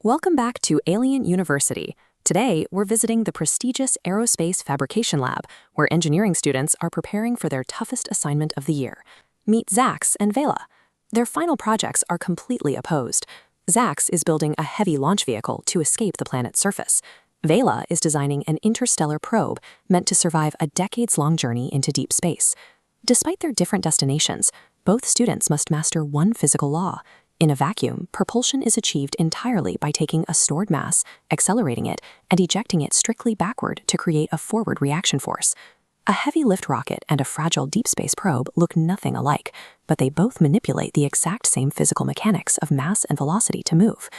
Welcome back to Alien University. Today, we're visiting the prestigious Aerospace Fabrication Lab, where engineering students are preparing for their toughest assignment of the year. Meet Zax and Vela. Their final projects are completely opposed. Zax is building a heavy launch vehicle to escape the planet's surface. Vela is designing an interstellar probe meant to survive a decades-long journey into deep space. Despite their different destinations, both students must master one physical law. In a vacuum, propulsion is achieved entirely by taking a stored mass, accelerating it, and ejecting it strictly backward to create a forward reaction force. A heavy lift rocket and a fragile deep space probe look nothing alike, but they both manipulate the exact same physical mechanics of mass and velocity to move.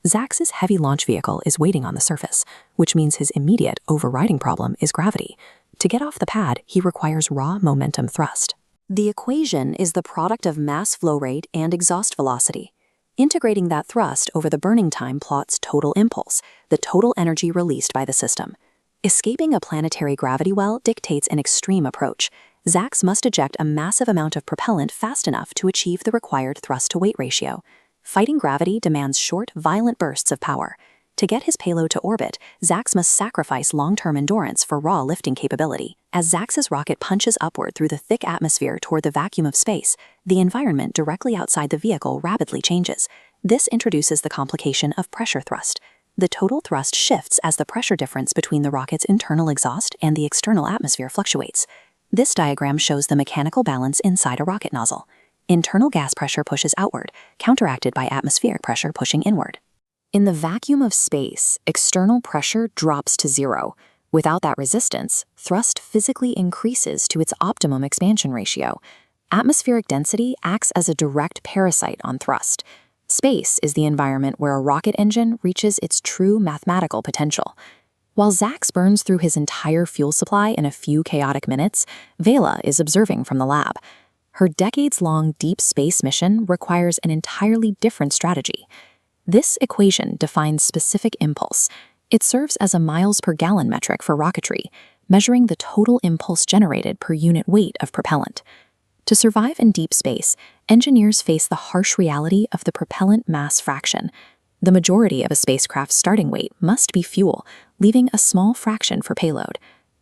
Zax's heavy launch vehicle is waiting on the surface, which means his immediate overriding problem is gravity. To get off the pad, he requires raw momentum thrust. The equation is the product of mass flow rate and exhaust velocity. Integrating that thrust over the burning time plots total impulse, the total energy released by the system. Escaping a planetary gravity well dictates an extreme approach. Zax must eject a massive amount of propellant fast enough to achieve the required thrust-to-weight ratio. Fighting gravity demands short, violent bursts of power. To get his payload to orbit, Zax must sacrifice long-term endurance for raw lifting capability. As Zax's rocket punches upward through the thick atmosphere toward the vacuum of space, the environment directly outside the vehicle rapidly changes. This introduces the complication of pressure thrust. The total thrust shifts as the pressure difference between the rocket's internal exhaust and the external atmosphere fluctuates. This diagram shows the mechanical balance inside a rocket nozzle. Internal gas pressure pushes outward, counteracted by atmospheric pressure pushing inward. In the vacuum of space, external pressure drops to zero. Without that resistance, thrust physically increases to its optimum expansion ratio. Atmospheric density acts as a direct parasite on thrust. Space is the environment where a rocket engine reaches its true mathematical potential. While Zax burns through his entire fuel supply in a few chaotic minutes, Vela is observing from the lab. Her decades-long deep space mission requires an entirely different strategy. This equation defines specific impulse. It serves as a miles-per-gallon metric for rocketry, measuring the total impulse generated per unit weight of propellant. To survive in deep space, engineers face the harsh reality of the propellant mass fraction. The majority of a spacecraft's starting weight must be fuel, leaving a small fraction for payload.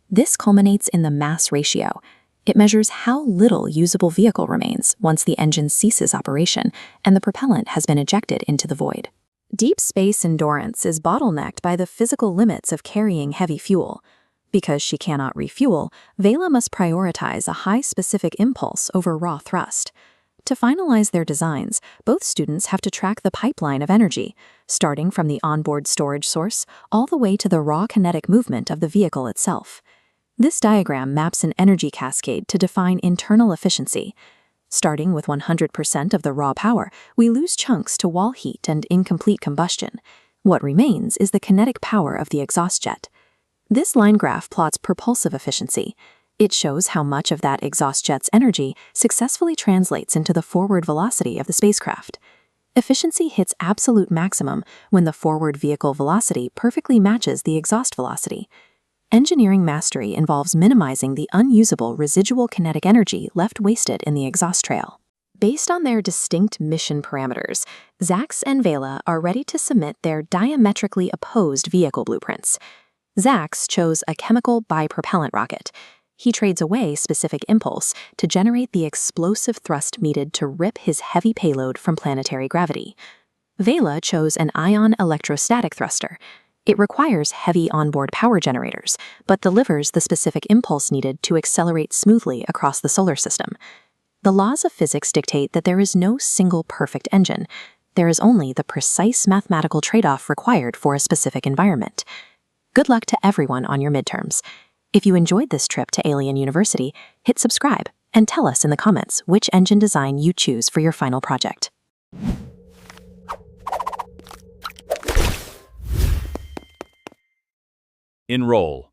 This culminates in the mass ratio. It measures how little usable vehicle remains once the engine ceases operation and the propellant has been ejected into the void. Deep space endurance is bottlenecked by the physical limits of carrying heavy fuel. Because she cannot refuel, Vela must prioritize a high specific impulse over raw thrust. To finalize their designs, both students have to track the pipeline of energy, starting from the onboard storage source all the way to the raw kinetic movement of the vehicle itself. This diagram maps an energy cascade to define internal efficiency. Starting with 100% of the raw power, we lose chunks to wall heat and incomplete combustion. What remains is the kinetic power of the exhaust jet. This line graph plots propulsive efficiency. It shows how much of that exhaust jet's energy successfully translates into the forward velocity of the spacecraft. Efficiency hits absolute maximum when the forward vehicle velocity perfectly matches the exhaust velocity. Engineering mastery involves minimizing the unusable residual kinetic energy left wasted in the exhaust trail. Based on their distinct mission parameters, Zax and Vela are ready to submit their diametrically opposed vehicle blueprints. Zax chose a chemical bipropellant rocket. He trades away specific impulse to generate the explosive thrust needed to rip his heavy payload from planetary gravity. Vela chose an ion electrostatic thruster. It requires heavy onboard power generators, but delivers the specific impulse needed to accelerate smoothly across the solar system. The laws of physics dictate that there is no single perfect engine. There is only the precise mathematical trade-off required for a specific environment. Good luck to everyone on your midterms. If you enjoyed this trip to Alien University, hit subscribe and tell us in the comments which engine design you choose for your final project. Enroll.